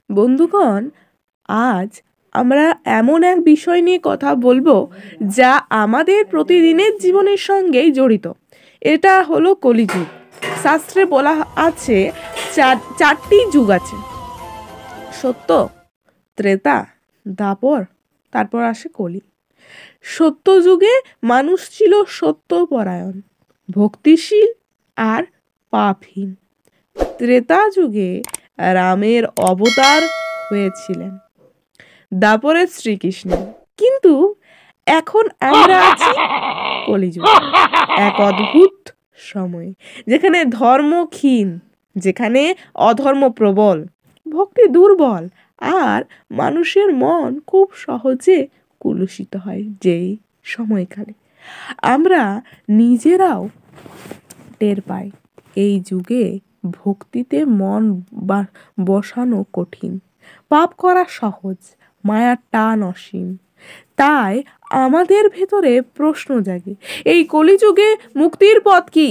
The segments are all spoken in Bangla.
বন্ধুগণ, আজ আমরা এমন এক বিষয় নিয়ে কথা বলবো যা আমাদের প্রতিদিনের জীবনের সঙ্গেই জড়িত। এটা হলো কলিযুগ। শাস্ত্রে বলা আছে চারটি যুগ আছে: সত্য, ত্রেতা, দ্বাপর, তারপর আসে কলি। সত্য যুগে মানুষ ছিল সত্যপরায়ণ, ভক্তিশীল আর পাপহীন। ত্রেতা যুগে রামের অবতার হয়েছিলেন, দ্বাপরে শ্রীকৃষ্ণ। কিন্তু এখন আমরা আছি কলিযুগে, এক অদ্ভুত সময় যেখানে ধর্ম ক্ষীণ, যেখানে অধর্ম প্রবল, ভক্তি দুর্বল, আর মানুষের মন খুব সহজে কুলুষিত হয়। যেই সময়কালে আমরা নিজেরাও টের পাই, এই যুগে ভক্তিতে মন বসানো কঠিন, পাপ করা সহজ, মায়ার টান অসীম। তাই আমাদের ভেতরে প্রশ্ন জাগে, এই কলিযুগে মুক্তির পথ কি?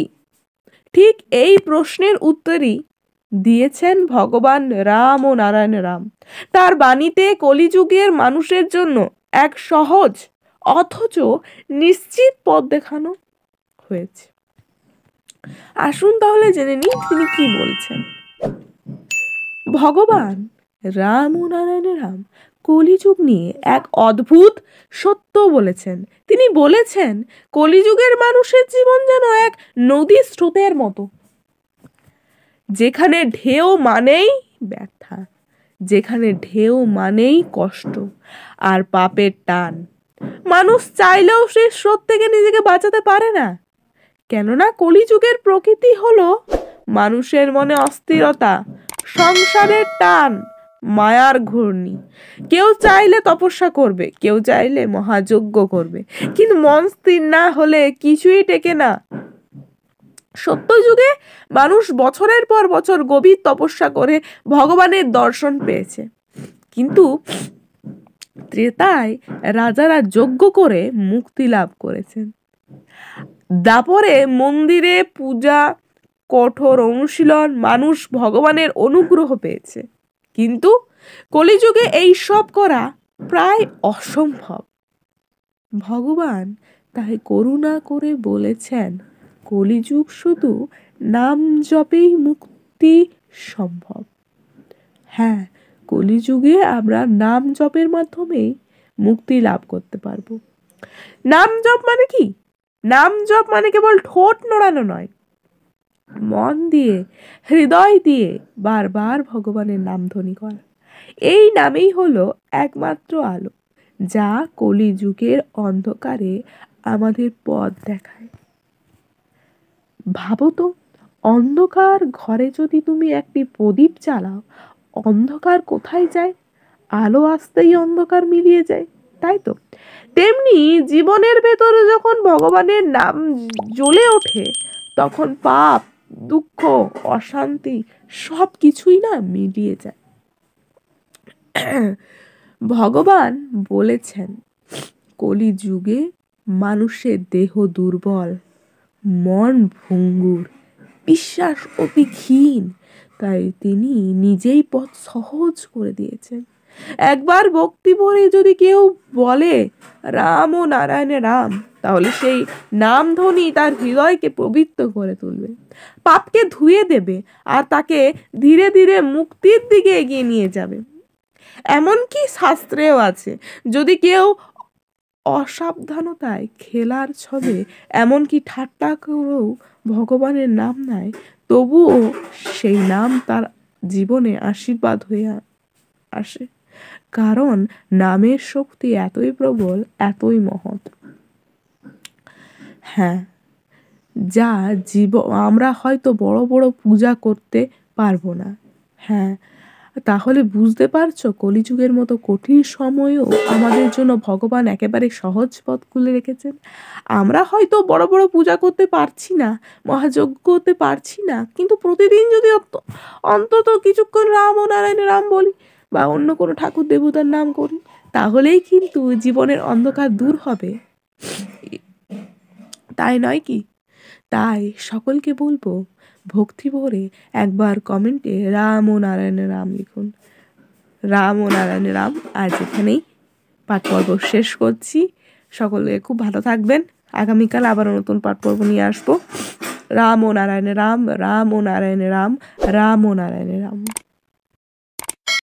ঠিক এই প্রশ্নের উত্তরই দিয়েছেন ভগবান রাম ও নারায়ণ রাম। তার বাণীতে কলিযুগের মানুষের জন্য এক সহজ অথচ নিশ্চিত পথ দেখানো হয়েছে। আসুন তাহলে জেনে নিই তিনি কি বলছেন। ভগবান রাম ও নারায়ণ রাম কলিযুগ নিয়ে এক অদ্ভুত সত্য বলেছেন। তিনি বলেছেন, কলিযুগের মানুষের জীবন যেন এক নদীর স্রোতের মতো, যেখানে ঢেউ মানেই ব্যথা, যেখানে ঢেউ মানেই কষ্ট আর পাপের টান। মানুষ চাইলেও সেই স্রোত থেকে নিজেকে বাঁচাতে পারে না, কেননা কলিযুগের প্রকৃতি হলো মানুষের মনে অস্থিরতা, সংসারের টান, মায়ার ঘূর্ণি। কেউ চাইলে তপস্যা করবে, কেউ চাইলে মহাযজ্ঞ করবে, কিন্তু মন স্থির না হলে কিছুই টেকে না। সত্যযুগে মানুষ বছরের পর বছর গভীর তপস্যা করে ভগবানের দর্শন পেয়েছে, কিন্তু ত্রেতায় রাজারা যজ্ঞ করে মুক্তি লাভ করেছেন। দ্বাপরে মন্দিরে পূজা, কঠোর অনুশীলন, মানুষ ভগবানের অনুগ্রহ পেয়েছে। কিন্তু কলিযুগে এই সব করা প্রায় অসম্ভব। ভগবান তাই করুণা করে বলেছেন, কলিযুগ শুধু নাম জপেই মুক্তি সম্ভব। হ্যাঁ, কলিযুগে আমরা নাম জপের মাধ্যমেই মুক্তি লাভ করতে পারবো। নাম জপ মানে কি? নাম জপ মানে কেবল ঠোঁট নড়ানো নয়, মন দিয়ে, হৃদয় দিয়ে বারবার ভগবানের নাম ধ্বনি করা। এই নামেই হলো একমাত্র আলো, যা কলিযুগের অন্ধকারে আমাদের পথ দেখায়। ভাবো তো, অন্ধকার ঘরে যদি তুমি একটি প্রদীপ জ্বালাও, অন্ধকার কোথায় যায়? আলো আসতেই অন্ধকার মিলিয়ে যায়, তাই তো? তেমনি জীবনের ভেতরে যখন ভগবানের নাম জ্বলে ওঠে, তখন পাপ, দুঃখ, অশান্তি সব কিছুই না মিলিয়ে যায়। ভগবান বলেছেন, কলিযুগে মানুষের দেহ দুর্বল, মন ভঙ্গুর, বিশ্বাস অতি ক্ষীণ। তাই তিনি নিজেই পথ সহজ করে দিয়েছেন। একবার ভক্তি ভরে যদি কেউ বলে রাম ও নারায়ণে রাম, তাহলে সেই নাম ধ্বনি তার হৃদয়কে পবিত্র করে তুলবে, পাপকে ধুয়ে দেবে, আর তাকে ধীরে ধীরে মুক্তির দিকে এগিয়ে নিয়ে যাবে। এমনকি শাস্ত্রেও আছে, যদি কেউ অসাবধানতায়, খেলার ছলে, এমনকি ঠাট্টা করেও ভগবানের নাম নেয়, তবুও সেই নাম তার জীবনে আশীর্বাদ হয়ে আসে। কারণ নামের শক্তি এতই প্রবল, এতই মহৎ। হ্যাঁ, যা আমরা হয়তো বড় বড় পূজা করতে পারবো না। হ্যাঁ, তাহলে বুঝতে পারছো, কলিযুগের মতো কঠিন সময়েও আমাদের জন্য ভগবান একেবারে সহজ পথ খুলে রেখেছেন। আমরা হয়তো বড় বড় পূজা করতে পারছি না, মহাযজ্ঞ করতে পারছি না, কিন্তু প্রতিদিন যদি অন্তত কিছুক্ষণ রাম ও নারায়ণ রাম বলি, বা অন্য কোনো ঠাকুর দেবতার নাম করি, তাহলেই কিন্তু জীবনের অন্ধকার দূর হবে, তাই নয় কি? তাই সকলকে বলবো, ভক্তি ভরে একবার কমেন্টে রাম ও নারায়ণ রাম লিখুন। রাম ও নারায়ণ রাম। আজ এখানেই পাঠ পর্ব শেষ করছি। সকলে খুব ভালো থাকবেন। আগামীকাল আবারও নতুন পাঠ পর্ব নিয়ে আসবো। রাম ও নারায়ণ রাম, রাম ও নারায়ণ রাম, রাম ও নারায়ণ রাম।